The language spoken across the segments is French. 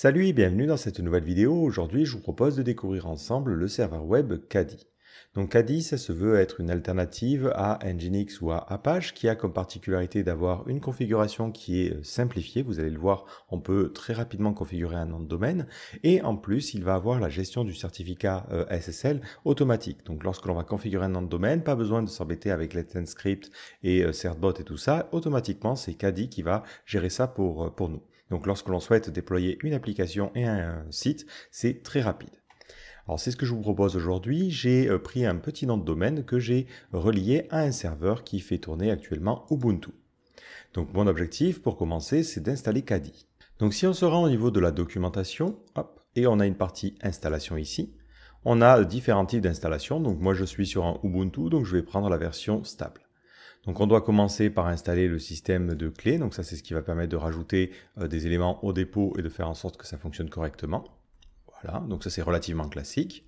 Salut et bienvenue dans cette nouvelle vidéo. Aujourd'hui, je vous propose de découvrir ensemble le serveur web Kadi. Donc Kadi, ça se veut être une alternative à Nginx ou à Apache qui a comme particularité d'avoir une configuration qui est simplifiée. Vous allez le voir, on peut très rapidement configurer un nom de domaine et en plus, il va avoir la gestion du certificat SSL automatique. Donc lorsque l'on va configurer un nom de domaine, pas besoin de s'embêter avec Let's Encrypt et Certbot et tout ça. Automatiquement, c'est Kadi qui va gérer ça pour nous. Donc lorsque l'on souhaite déployer une application et un site, c'est très rapide. Alors c'est ce que je vous propose aujourd'hui. J'ai pris un petit nom de domaine que j'ai relié à un serveur qui fait tourner actuellement Ubuntu. Donc mon objectif pour commencer, c'est d'installer Kadi. Donc si on se rend au niveau de la documentation, hop, et on a une partie installation ici, on a différents types d'installation. Donc moi je suis sur un Ubuntu, donc je vais prendre la version stable. Donc on doit commencer par installer le système de clés, donc ça c'est ce qui va permettre de rajouter des éléments au dépôt et de faire en sorte que ça fonctionne correctement. Voilà, donc ça c'est relativement classique.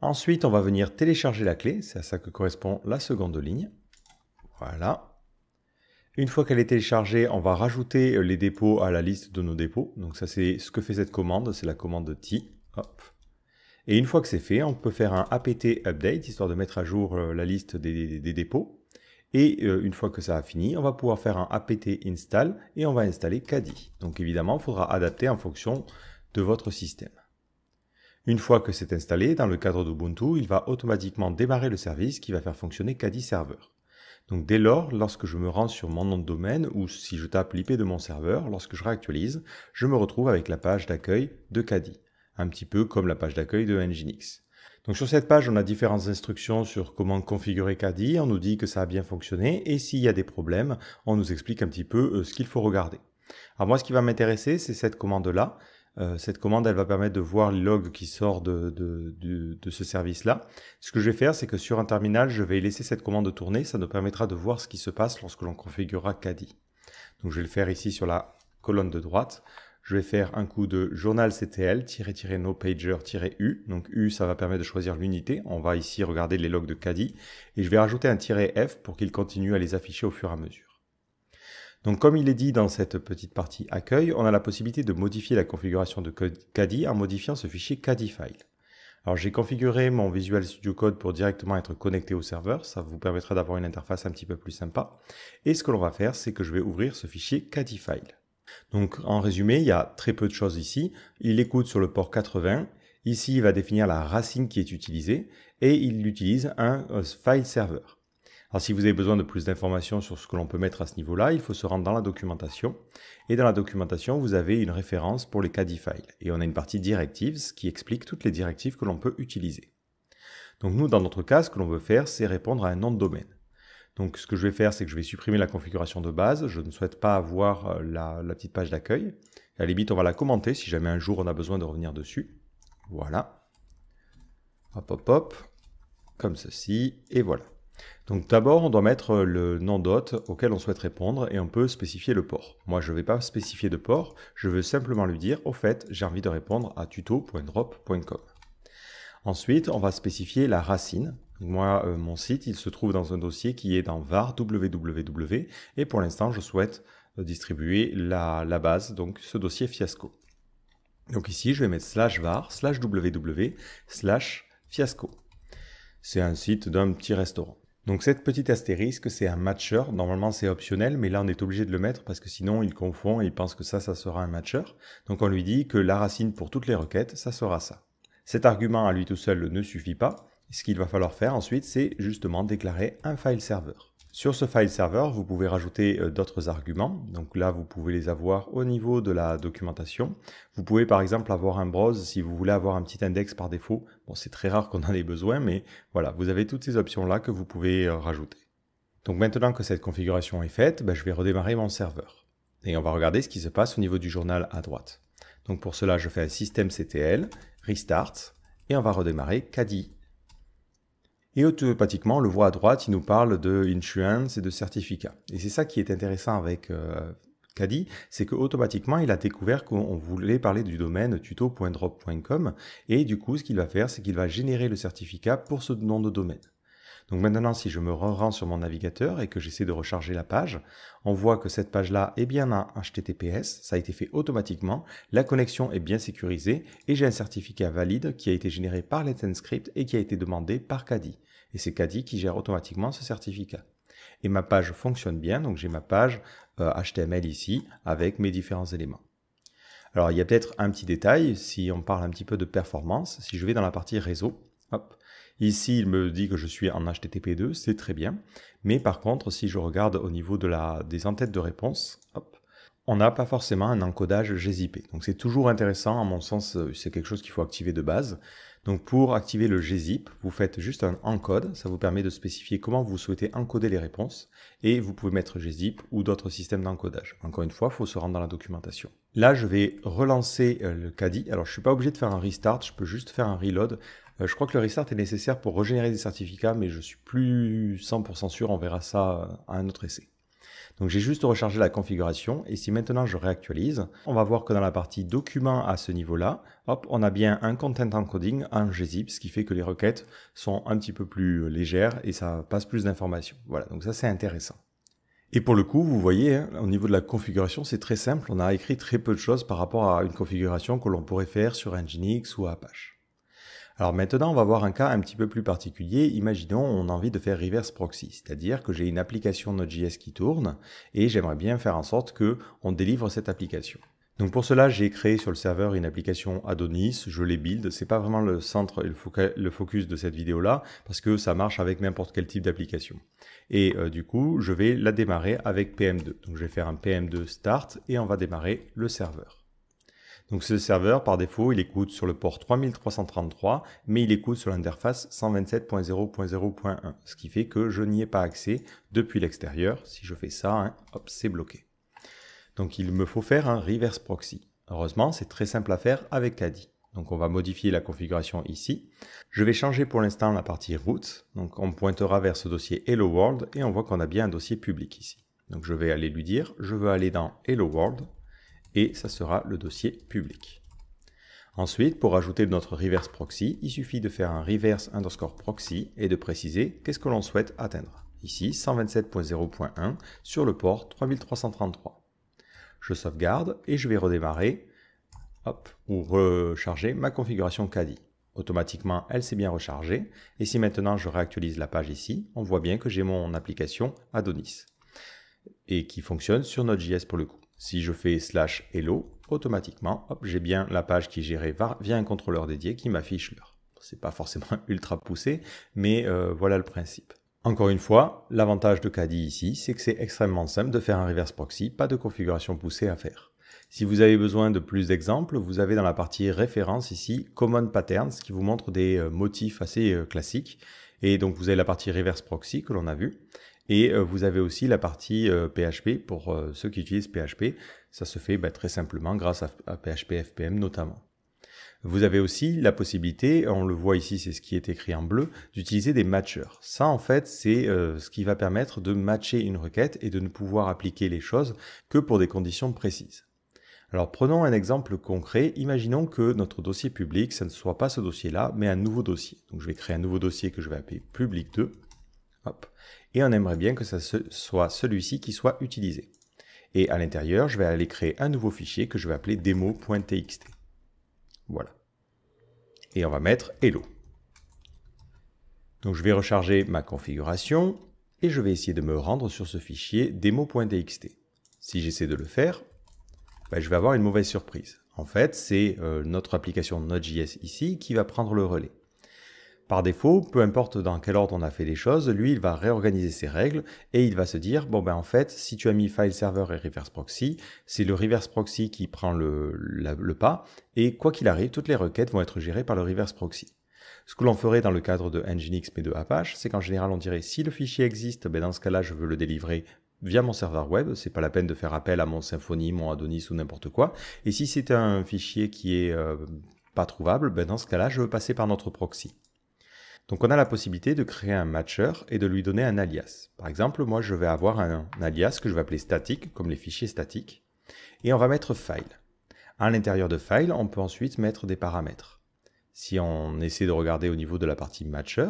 Ensuite on va venir télécharger la clé, c'est à ça que correspond la seconde ligne. Voilà. Une fois qu'elle est téléchargée, on va rajouter les dépôts à la liste de nos dépôts. Donc ça c'est ce que fait cette commande, c'est la commande t. Hop. Et une fois que c'est fait, on peut faire un apt update, histoire de mettre à jour la liste des dépôts. Et une fois que ça a fini, on va pouvoir faire un apt install et on va installer Kadi. Donc évidemment, il faudra adapter en fonction de votre système. Une fois que c'est installé, dans le cadre d'Ubuntu, il va automatiquement démarrer le service qui va faire fonctionner Kadi Server. Donc dès lors, lorsque je me rends sur mon nom de domaine ou si je tape l'IP de mon serveur, lorsque je réactualise, je me retrouve avec la page d'accueil de Kadi. Un petit peu comme la page d'accueil de Nginx. Donc sur cette page, on a différentes instructions sur comment configurer Kadi. On nous dit que ça a bien fonctionné et s'il y a des problèmes, on nous explique un petit peu ce qu'il faut regarder. Alors moi, ce qui va m'intéresser, c'est cette commande-là. Cette commande, elle va permettre de voir le log qui sort de ce service-là. Ce que je vais faire, c'est que sur un terminal, je vais laisser cette commande tourner. Ça nous permettra de voir ce qui se passe lorsque l'on configurera Kadi. Donc je vais le faire ici sur la colonne de droite. Je vais faire un coup de journal CTL, --no pager-u. Donc U, ça va permettre de choisir l'unité. On va ici regarder les logs de Kadi. Et je vais rajouter un -f pour qu'il continue à les afficher au fur et à mesure. Donc comme il est dit dans cette petite partie accueil, on a la possibilité de modifier la configuration de Kadi en modifiant ce fichier Kadifile. Alors j'ai configuré mon Visual Studio Code pour directement être connecté au serveur. Ça vous permettra d'avoir une interface un petit peu plus sympa. Et ce que l'on va faire, c'est que je vais ouvrir ce fichier Kadifile. Donc en résumé, il y a très peu de choses ici. Il écoute sur le port 80. Ici, il va définir la racine qui est utilisée et il utilise un file server. Alors si vous avez besoin de plus d'informations sur ce que l'on peut mettre à ce niveau-là, il faut se rendre dans la documentation. Et dans la documentation, vous avez une référence pour les Kadifiles. Et on a une partie directives qui explique toutes les directives que l'on peut utiliser. Donc nous, dans notre cas, ce que l'on veut faire, c'est répondre à un nom de domaine. Donc ce que je vais faire, c'est que je vais supprimer la configuration de base. Je ne souhaite pas avoir la petite page d'accueil. À la limite, on va la commenter si jamais un jour on a besoin de revenir dessus. Voilà. Hop, hop, hop. Comme ceci. Et voilà. Donc d'abord, on doit mettre le nom d'hôte auquel on souhaite répondre et on peut spécifier le port. Moi, je ne vais pas spécifier de port. Je veux simplement lui dire, au fait, j'ai envie de répondre à tuto.drop.com. Ensuite, on va spécifier la racine. Moi, mon site, il se trouve dans un dossier qui est dans var www et pour l'instant, je souhaite distribuer la base, donc ce dossier fiasco. Donc ici, je vais mettre /var /www/fiasco. C'est un site d'un petit restaurant. Donc cette petite astérisque, c'est un matcher. Normalement, c'est optionnel, mais là, on est obligé de le mettre parce que sinon, il confond et il pense que ça sera un matcher. Donc on lui dit que la racine pour toutes les requêtes, ça sera ça. Cet argument à lui tout seul ne suffit pas. Ce qu'il va falloir faire ensuite, c'est justement déclarer un file server. Sur ce file server, vous pouvez rajouter d'autres arguments. Donc là, vous pouvez les avoir au niveau de la documentation. Vous pouvez par exemple avoir un browse si vous voulez avoir un petit index par défaut. Bon, c'est très rare qu'on en ait besoin, mais voilà, vous avez toutes ces options-là que vous pouvez rajouter. Donc maintenant que cette configuration est faite, je vais redémarrer mon serveur. Et on va regarder ce qui se passe au niveau du journal à droite. Donc pour cela, je fais un systemctl, restart, et on va redémarrer Kadi. Et automatiquement, on le voit à droite, il nous parle de insurance et de certificat. Et c'est ça qui est intéressant avec Kadi, c'est qu'automatiquement, il a découvert qu'on voulait parler du domaine tuto.drop.com. Et du coup, ce qu'il va faire, c'est qu'il va générer le certificat pour ce nom de domaine. Donc maintenant, si je me rends sur mon navigateur et que j'essaie de recharger la page, on voit que cette page-là est bien en HTTPS, ça a été fait automatiquement, la connexion est bien sécurisée et j'ai un certificat valide qui a été généré par Let's Encrypt et qui a été demandé par Kadi. Et c'est Kadi qui gère automatiquement ce certificat. Et ma page fonctionne bien, donc j'ai ma page HTML ici avec mes différents éléments. Alors il y a peut-être un petit détail, si on parle un petit peu de performance, si je vais dans la partie réseau, hop, ici il me dit que je suis en HTTP2, c'est très bien, mais par contre si je regarde au niveau des entêtes de réponse, hop, on n'a pas forcément un encodage gzip. Donc c'est toujours intéressant, à mon sens c'est quelque chose qu'il faut activer de base. Donc pour activer le gzip, vous faites juste un encode, ça vous permet de spécifier comment vous souhaitez encoder les réponses, et vous pouvez mettre gzip ou d'autres systèmes d'encodage. Encore une fois, il faut se rendre dans la documentation. Là, je vais relancer le Kadi. Alors je ne suis pas obligé de faire un restart, je peux juste faire un reload. Je crois que le restart est nécessaire pour régénérer des certificats, mais je suis plus 100% sûr, on verra ça à un autre essai. Donc j'ai juste rechargé la configuration et si maintenant je réactualise, on va voir que dans la partie documents à ce niveau-là, hop, on a bien un content encoding en gzip, ce qui fait que les requêtes sont un petit peu plus légères et ça passe plus d'informations. Voilà, donc ça c'est intéressant. Et pour le coup, vous voyez, hein, au niveau de la configuration, c'est très simple. On a écrit très peu de choses par rapport à une configuration que l'on pourrait faire sur Nginx ou Apache. Alors maintenant, on va voir un cas un petit peu plus particulier. Imaginons, on a envie de faire reverse proxy, c'est-à-dire que j'ai une application Node.js qui tourne et j'aimerais bien faire en sorte qu'on délivre cette application. Donc pour cela, j'ai créé sur le serveur une application Adonis, je l'ai build. C'est pas vraiment le centre et le focus de cette vidéo-là parce que ça marche avec n'importe quel type d'application. Et du coup, je vais la démarrer avec PM2. Donc je vais faire un PM2 start et on va démarrer le serveur. Donc ce serveur, par défaut, il écoute sur le port 3333, mais il écoute sur l'interface 127.0.0.1, ce qui fait que je n'y ai pas accès depuis l'extérieur. Si je fais ça, hein, hop, c'est bloqué. Donc il me faut faire un reverse proxy. Heureusement, c'est très simple à faire avec Kadi. Donc on va modifier la configuration ici. Je vais changer pour l'instant la partie root. Donc on pointera vers ce dossier Hello World et on voit qu'on a bien un dossier public ici. Donc je vais aller lui dire, je veux aller dans Hello World. Et ça sera le dossier public. Ensuite, pour ajouter notre reverse proxy, il suffit de faire un reverse underscore proxy et de préciser qu'est-ce que l'on souhaite atteindre. Ici, 127.0.1 sur le port 3333. Je sauvegarde et je vais redémarrer hop, ou recharger ma configuration Kadi. Automatiquement, elle s'est bien rechargée. Et si maintenant je réactualise la page ici, on voit bien que j'ai mon application Adonis et qui fonctionne sur Node.js pour le coup. Si je fais /hello, automatiquement, j'ai bien la page qui est gérée via un contrôleur dédié qui m'affiche l'heure. C'est pas forcément ultra poussé, mais voilà le principe. Encore une fois, l'avantage de Kadi ici, c'est que c'est extrêmement simple de faire un reverse proxy, pas de configuration poussée à faire. Si vous avez besoin de plus d'exemples, vous avez dans la partie référence ici Common Patterns qui vous montre des motifs assez classiques. Et donc vous avez la partie reverse proxy que l'on a vue. Et vous avez aussi la partie PHP pour ceux qui utilisent PHP. Ça se fait très simplement grâce à PHP FPM notamment. Vous avez aussi la possibilité, on le voit ici, c'est ce qui est écrit en bleu, d'utiliser des matchers. Ça en fait, c'est ce qui va permettre de matcher une requête et de ne pouvoir appliquer les choses que pour des conditions précises. Alors prenons un exemple concret. Imaginons que notre dossier public, ça ne soit pas ce dossier-là, mais un nouveau dossier. Donc je vais créer un nouveau dossier que je vais appeler public2. Hop. Et on aimerait bien que ça soit celui-ci qui soit utilisé. Et à l'intérieur, je vais aller créer un nouveau fichier que je vais appeler demo.txt. Voilà. Et on va mettre hello. Donc je vais recharger ma configuration et je vais essayer de me rendre sur ce fichier demo.txt. Si j'essaie de le faire, je vais avoir une mauvaise surprise. En fait, c'est notre application Node.js ici qui va prendre le relais. Par défaut, peu importe dans quel ordre on a fait les choses, lui, il va réorganiser ses règles et il va se dire, en fait, si tu as mis file server et reverse proxy, c'est le reverse proxy qui prend le pas et quoi qu'il arrive, toutes les requêtes vont être gérées par le reverse proxy. Ce que l'on ferait dans le cadre de Nginx mais de Apache, c'est qu'en général, on dirait, si le fichier existe, dans ce cas-là, je veux le délivrer via mon serveur web, c'est pas la peine de faire appel à mon Symfony, mon Adonis ou n'importe quoi. Et si c'est un fichier qui est pas trouvable, dans ce cas-là, je veux passer par notre proxy. Donc on a la possibilité de créer un matcher et de lui donner un alias. Par exemple, moi je vais avoir un alias que je vais appeler statique, comme les fichiers statiques, et on va mettre file. À l'intérieur de file, on peut ensuite mettre des paramètres. Si on essaie de regarder au niveau de la partie matcher,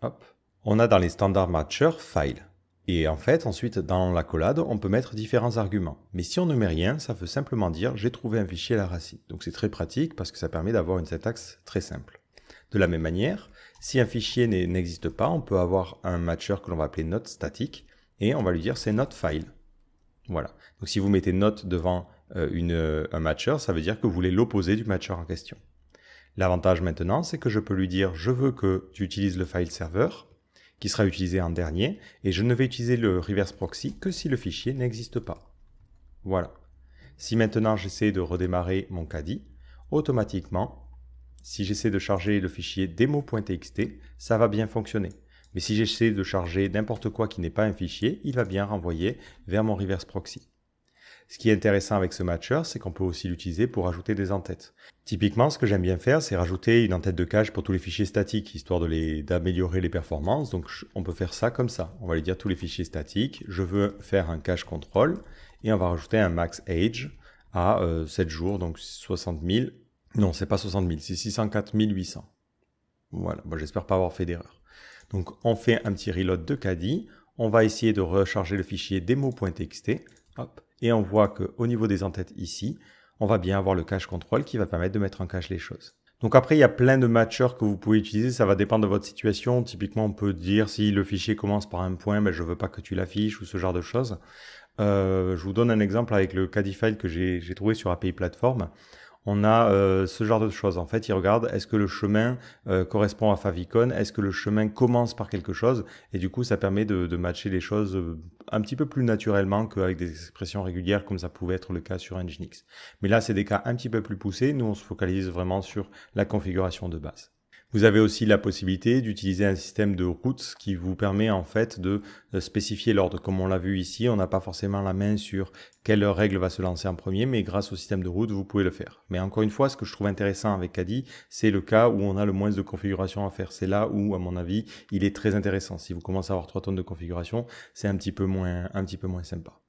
hop, On a dans les standard matchers file. Et en fait, ensuite, dans l'accolade, on peut mettre différents arguments. Mais si on ne met rien, ça veut simplement dire j'ai trouvé un fichier à la racine. Donc c'est très pratique parce que ça permet d'avoir une syntaxe très simple. De la même manière, si un fichier n'existe pas, on peut avoir un matcher que l'on va appeler not statique et on va lui dire c'est not file. Voilà. Donc si vous mettez not devant un matcher, ça veut dire que vous voulez l'opposé du matcher en question. L'avantage maintenant, c'est que je peux lui dire je veux que tu utilises le file server qui sera utilisé en dernier et je ne vais utiliser le reverse proxy que si le fichier n'existe pas. Voilà. Si maintenant j'essaie de redémarrer mon Caddy, automatiquement, si j'essaie de charger le fichier demo.txt, ça va bien fonctionner. Mais si j'essaie de charger n'importe quoi qui n'est pas un fichier, il va bien renvoyer vers mon reverse proxy. Ce qui est intéressant avec ce matcher, c'est qu'on peut aussi l'utiliser pour ajouter des entêtes. Typiquement, ce que j'aime bien faire, c'est rajouter une entête de cache pour tous les fichiers statiques, histoire d'améliorer les performances. Donc on peut faire ça comme ça. On va lui dire tous les fichiers statiques, je veux faire un cache control, et on va rajouter un max age à 7 jours, donc 60 000. Non, c'est pas 60 000, c'est 604 800. Voilà, bon, j'espère pas avoir fait d'erreur. Donc on fait un petit reload de Caddy, on va essayer de recharger le fichier demo.txt, hop, et on voit qu'au niveau des entêtes ici, on va bien avoir le cache control qui va permettre de mettre en cache les choses. Donc après, il y a plein de matchers que vous pouvez utiliser, ça va dépendre de votre situation. Typiquement, on peut dire si le fichier commence par un point, ben, je ne veux pas que tu l'affiches ou ce genre de choses. Je vous donne un exemple avec le Caddyfile que j'ai trouvé sur API Platform. On a ce genre de choses. En fait, il regarde est-ce que le chemin correspond à favicon, est-ce que le chemin commence par quelque chose, et du coup, ça permet de matcher les choses un petit peu plus naturellement qu'avec des expressions régulières comme ça pouvait être le cas sur Nginx. Mais là, c'est des cas un petit peu plus poussés. Nous, on se focalise vraiment sur la configuration de base. Vous avez aussi la possibilité d'utiliser un système de routes qui vous permet en fait de spécifier l'ordre. Comme on l'a vu ici, on n'a pas forcément la main sur quelle règle va se lancer en premier, mais grâce au système de route, vous pouvez le faire. Mais encore une fois, ce que je trouve intéressant avec Caddy, c'est le cas où on a le moins de configuration à faire. C'est là où, à mon avis, il est très intéressant. Si vous commencez à avoir 3 tonnes de configuration, c'est un petit peu moins sympa.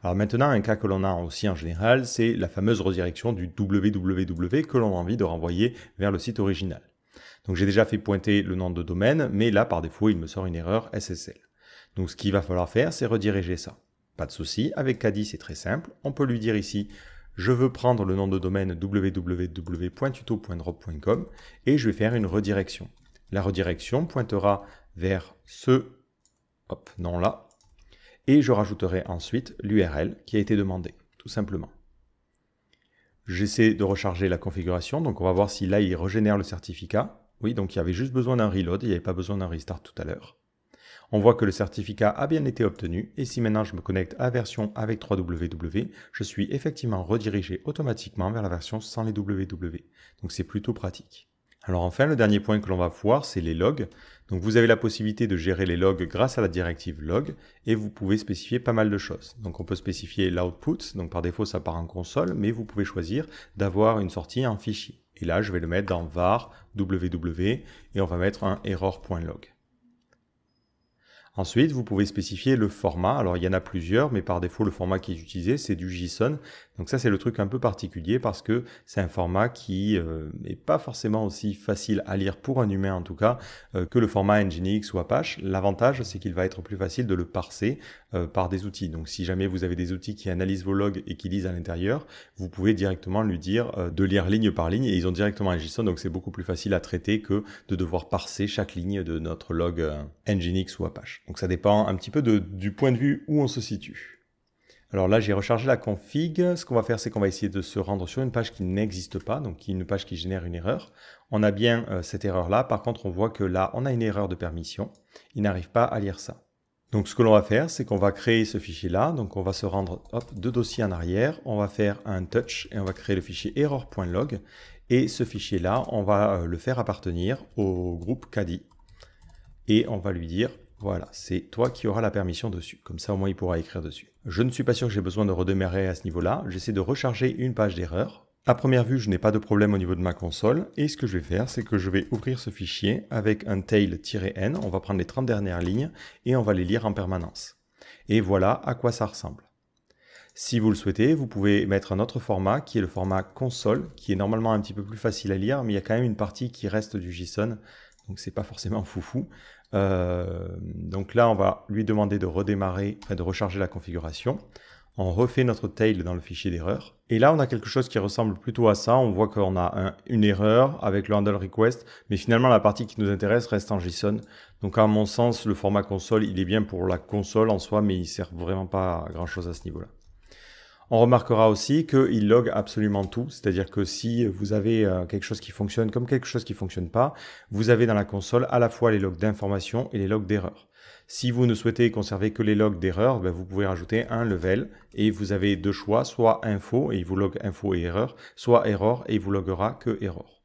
Alors maintenant, un cas que l'on a aussi en général, c'est la fameuse redirection du www que l'on a envie de renvoyer vers le site original. Donc j'ai déjà fait pointer le nom de domaine, mais là par défaut il me sort une erreur SSL. Donc ce qu'il va falloir faire, c'est rediriger ça. Pas de souci, avec Caddy c'est très simple, on peut lui dire ici je veux prendre le nom de domaine www.tuto.drop.com et je vais faire une redirection. La redirection pointera vers ce nom-là et je rajouterai ensuite l'URL qui a été demandé, tout simplement. J'essaie de recharger la configuration, donc on va voir si là il régénère le certificat. Oui, donc il y avait juste besoin d'un reload, il n'y avait pas besoin d'un restart tout à l'heure. On voit que le certificat a bien été obtenu, et si maintenant je me connecte à version avec 3ww, je suis effectivement redirigé automatiquement vers la version sans les www. Donc c'est plutôt pratique. Alors enfin, le dernier point que l'on va voir, c'est les logs. Donc vous avez la possibilité de gérer les logs grâce à la directive log, et vous pouvez spécifier pas mal de choses. Donc on peut spécifier l'output, donc par défaut ça part en console, mais vous pouvez choisir d'avoir une sortie en fichier. Et là, je vais le mettre dans var www, et on va mettre un error.log. Ensuite, vous pouvez spécifier le format. Alors, il y en a plusieurs, mais par défaut, le format qui est utilisé, c'est du JSON. Donc ça, c'est le truc un peu particulier parce que c'est un format qui n'est pas forcément aussi facile à lire pour un humain, en tout cas, que le format Nginx ou Apache. L'avantage, c'est qu'il va être plus facile de le parser par des outils. Donc, si jamais vous avez des outils qui analysent vos logs et qui lisent à l'intérieur, vous pouvez directement lui dire de lire ligne par ligne et ils ont directement un JSON. Donc, c'est beaucoup plus facile à traiter que de devoir parser chaque ligne de notre log Nginx ou Apache. Donc ça dépend un petit peu du point de vue où on se situe. Alors là, j'ai rechargé la config. Ce qu'on va faire, c'est qu'on va essayer de se rendre sur une page qui n'existe pas, donc une page qui génère une erreur. On a bien cette erreur-là. Par contre, on voit que là, on a une erreur de permission. Il n'arrive pas à lire ça. Donc ce que l'on va faire, c'est qu'on va créer ce fichier-là. Donc on va se rendre 2 dossiers en arrière. On va faire un touch et on va créer le fichier error.log. Et ce fichier-là, on va le faire appartenir au groupe Caddy. Et on va lui dire... Voilà, c'est toi qui auras la permission dessus. Comme ça, au moins, il pourra écrire dessus. Je ne suis pas sûr que j'ai besoin de redémarrer à ce niveau-là. J'essaie de recharger une page d'erreur. À première vue, je n'ai pas de problème au niveau de ma console. Et ce que je vais faire, c'est que je vais ouvrir ce fichier avec un tail-n. On va prendre les 30 dernières lignes et on va les lire en permanence. Et voilà à quoi ça ressemble. Si vous le souhaitez, vous pouvez mettre un autre format qui est le format console, qui est normalement un petit peu plus facile à lire, mais il y a quand même une partie qui reste du JSON. donc c'est pas forcément foufou. Donc là, on va lui demander de redémarrer, enfin de recharger la configuration. On refait notre tail dans le fichier d'erreur. Et là, on a quelque chose qui ressemble plutôt à ça. On voit qu'on a une erreur avec le handle request, mais finalement, la partie qui nous intéresse reste en JSON. Donc, à mon sens, le format console, il est bien pour la console en soi, mais il sert vraiment pas à grand-chose à ce niveau-là. On remarquera aussi qu'il log absolument tout, c'est-à-dire que si vous avez quelque chose qui fonctionne comme quelque chose qui ne fonctionne pas, vous avez dans la console à la fois les logs d'information et les logs d'erreur. Si vous ne souhaitez conserver que les logs d'erreur, ben vous pouvez rajouter un level et vous avez deux choix, soit info et il vous log info et erreur, soit error et il vous loguera que error.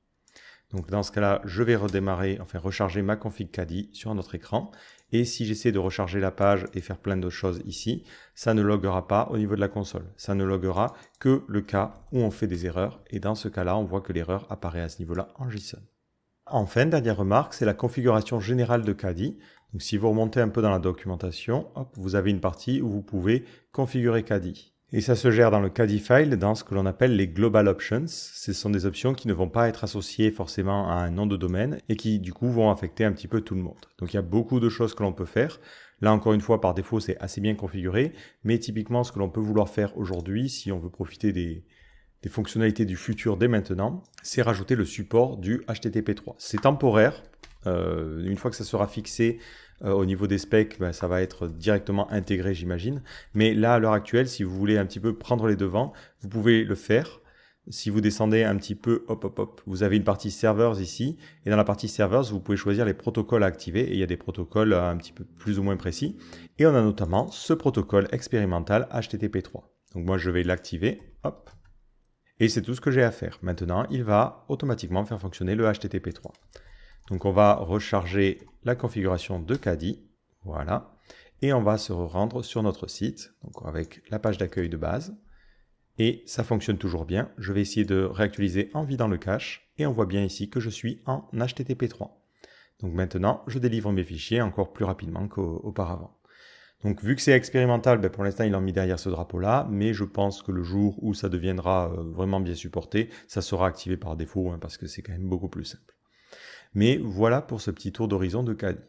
Donc dans ce cas-là, je vais redémarrer, enfin recharger ma config Kadi sur notre écran. Et si j'essaie de recharger la page et faire plein d'autres choses ici, ça ne loguera pas au niveau de la console. Ça ne loguera que le cas où on fait des erreurs. Et dans ce cas-là, on voit que l'erreur apparaît à ce niveau-là en JSON. Enfin, dernière remarque, c'est la configuration générale de Kadi. Donc si vous remontez un peu dans la documentation, hop, vous avez une partie où vous pouvez configurer Kadi. Et ça se gère dans le Kadi file dans ce que l'on appelle les Global Options. Ce sont des options qui ne vont pas être associées forcément à un nom de domaine et qui du coup vont affecter un petit peu tout le monde. Donc il y a beaucoup de choses que l'on peut faire. Là encore une fois, par défaut, c'est assez bien configuré. Mais typiquement, ce que l'on peut vouloir faire aujourd'hui, si on veut profiter des fonctionnalités du futur dès maintenant, c'est rajouter le support du HTTP3. C'est temporaire. Une fois que ça sera fixé au niveau des specs, ben, ça va être directement intégré, j'imagine. Mais là, à l'heure actuelle, si vous voulez un petit peu prendre les devants, vous pouvez le faire. Si vous descendez un petit peu, hop, vous avez une partie servers ici. Et dans la partie servers, vous pouvez choisir les protocoles à activer. Et il y a des protocoles un petit peu plus ou moins précis. Et on a notamment ce protocole expérimental HTTP3. Donc moi, je vais l'activer. Hop. Et c'est tout ce que j'ai à faire. Maintenant, il va automatiquement faire fonctionner le HTTP3. Donc on va recharger la configuration de Kadi, voilà, et on va se rendre sur notre site, donc avec la page d'accueil de base, et ça fonctionne toujours bien. Je vais essayer de réactualiser en vidant le cache, et on voit bien ici que je suis en HTTP3. Donc maintenant, je délivre mes fichiers encore plus rapidement qu'auparavant. Donc vu que c'est expérimental, ben pour l'instant ils l'ont mis derrière ce drapeau-là, mais je pense que le jour où ça deviendra vraiment bien supporté, ça sera activé par défaut, hein, parce que c'est quand même beaucoup plus simple. Mais voilà pour ce petit tour d'horizon de Kadi.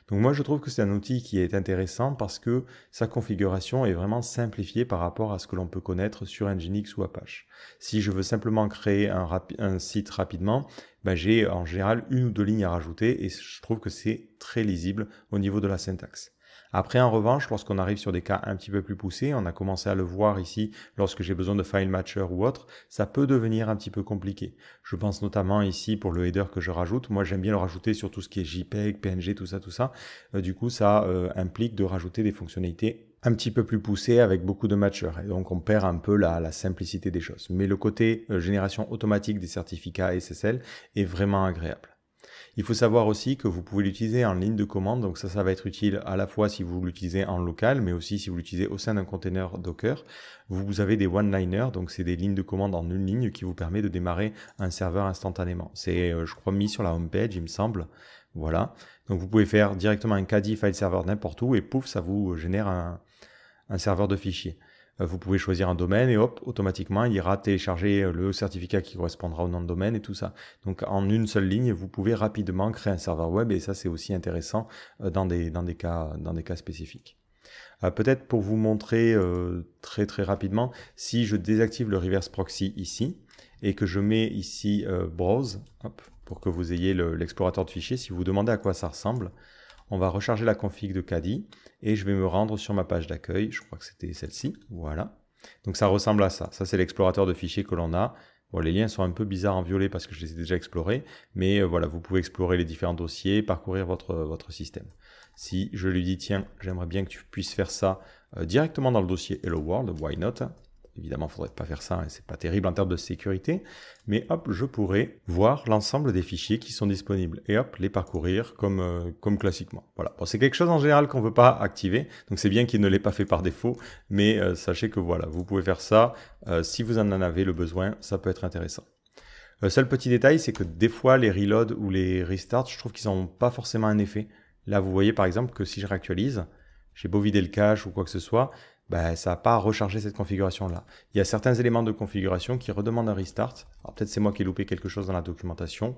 Donc moi je trouve que c'est un outil qui est intéressant parce que sa configuration est vraiment simplifiée par rapport à ce que l'on peut connaître sur Nginx ou Apache. Si je veux simplement créer un site rapidement, ben j'ai en général une ou deux lignes à rajouter et je trouve que c'est très lisible au niveau de la syntaxe. Après, en revanche, lorsqu'on arrive sur des cas un petit peu plus poussés, on a commencé à le voir ici lorsque j'ai besoin de file matcher ou autre, ça peut devenir un petit peu compliqué. Je pense notamment ici pour le header que je rajoute. Moi, j'aime bien le rajouter sur tout ce qui est JPEG, PNG, tout ça. Du coup, ça implique de rajouter des fonctionnalités un petit peu plus poussées avec beaucoup de matchers. Et donc, on perd un peu la simplicité des choses. Mais le côté génération automatique des certificats SSL est vraiment agréable. Il faut savoir aussi que vous pouvez l'utiliser en ligne de commande, donc ça va être utile à la fois si vous l'utilisez en local, mais aussi si vous l'utilisez au sein d'un container Docker. Vous avez des one-liners, donc c'est des lignes de commande en une ligne qui vous permet de démarrer un serveur instantanément. C'est, je crois, mis sur la home page, il me semble. Voilà. Donc vous pouvez faire directement un Kadi file server n'importe où et pouf, ça vous génère un serveur de fichiers. Vous pouvez choisir un domaine et hop, automatiquement, il ira télécharger le certificat qui correspondra au nom de domaine et tout ça. Donc, en une seule ligne, vous pouvez rapidement créer un serveur web et ça, c'est aussi intéressant dans des cas spécifiques. Peut-être pour vous montrer très rapidement, si je désactive le reverse proxy ici et que je mets ici browse, hop, pour que vous ayez l'explorateur de fichiers, si vous vous demandez à quoi ça ressemble, on va recharger la config de Kadi et je vais me rendre sur ma page d'accueil. Je crois que c'était celle-ci. Voilà. Donc ça ressemble à ça. Ça, c'est l'explorateur de fichiers que l'on a. Bon, les liens sont un peu bizarres en violet parce que je les ai déjà explorés. Mais voilà, vous pouvez explorer les différents dossiers, parcourir votre système. Si je lui dis, tiens, j'aimerais bien que tu puisses faire ça directement dans le dossier Hello World, why not? Évidemment, il ne faudrait pas faire ça, hein, c'est pas terrible en termes de sécurité, mais hop, je pourrais voir l'ensemble des fichiers qui sont disponibles et hop, les parcourir comme classiquement. Voilà. Bon, c'est quelque chose en général qu'on ne veut pas activer, donc c'est bien qu'il ne l'ait pas fait par défaut, mais sachez que voilà, vous pouvez faire ça. Si vous en avez le besoin, ça peut être intéressant. Le seul petit détail, c'est que des fois, les reloads ou les restarts, je trouve qu'ils n'ont pas forcément un effet. Là, vous voyez par exemple que si je réactualise, j'ai beau vider le cache ou quoi que ce soit, ben, ça n'a pas rechargé cette configuration-là. Il y a certains éléments de configuration qui redemandent un restart. Alors peut-être c'est moi qui ai loupé quelque chose dans la documentation.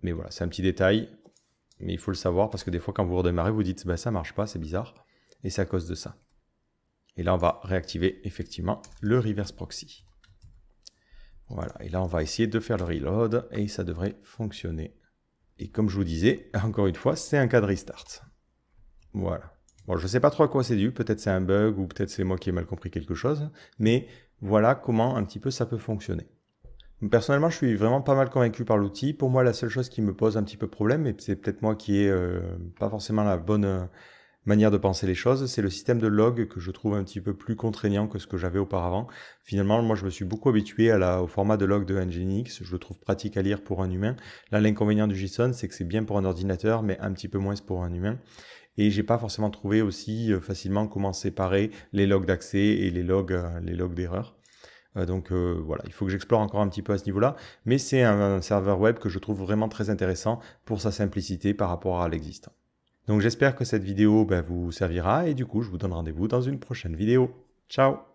Mais voilà, c'est un petit détail, mais il faut le savoir parce que des fois quand vous redémarrez, vous dites bah, ça marche pas, c'est bizarre, et c'est à cause de ça. Et là, on va réactiver effectivement le reverse proxy. Voilà, et là, on va essayer de faire le reload et ça devrait fonctionner. Et comme je vous disais, encore une fois, c'est un cas de restart. Voilà. Bon, je ne sais pas trop à quoi c'est dû, peut-être c'est un bug ou peut-être c'est moi qui ai mal compris quelque chose, mais voilà comment un petit peu ça peut fonctionner. Personnellement, je suis vraiment pas mal convaincu par l'outil. Pour moi, la seule chose qui me pose un petit peu problème, et c'est peut-être moi qui ai pas forcément la bonne manière de penser les choses, c'est le système de log que je trouve un petit peu plus contraignant que ce que j'avais auparavant. Finalement, moi, je me suis beaucoup habitué au format de log de Nginx. Je le trouve pratique à lire pour un humain. Là, l'inconvénient du JSON, c'est que c'est bien pour un ordinateur, mais un petit peu moins pour un humain. Et j'ai pas forcément trouvé aussi facilement comment séparer les logs d'accès et les logs d'erreur. Donc voilà, il faut que j'explore encore un petit peu à ce niveau-là, mais c'est un serveur web que je trouve vraiment très intéressant pour sa simplicité par rapport à l'existant. Donc j'espère que cette vidéo vous servira et du coup je vous donne rendez-vous dans une prochaine vidéo. Ciao!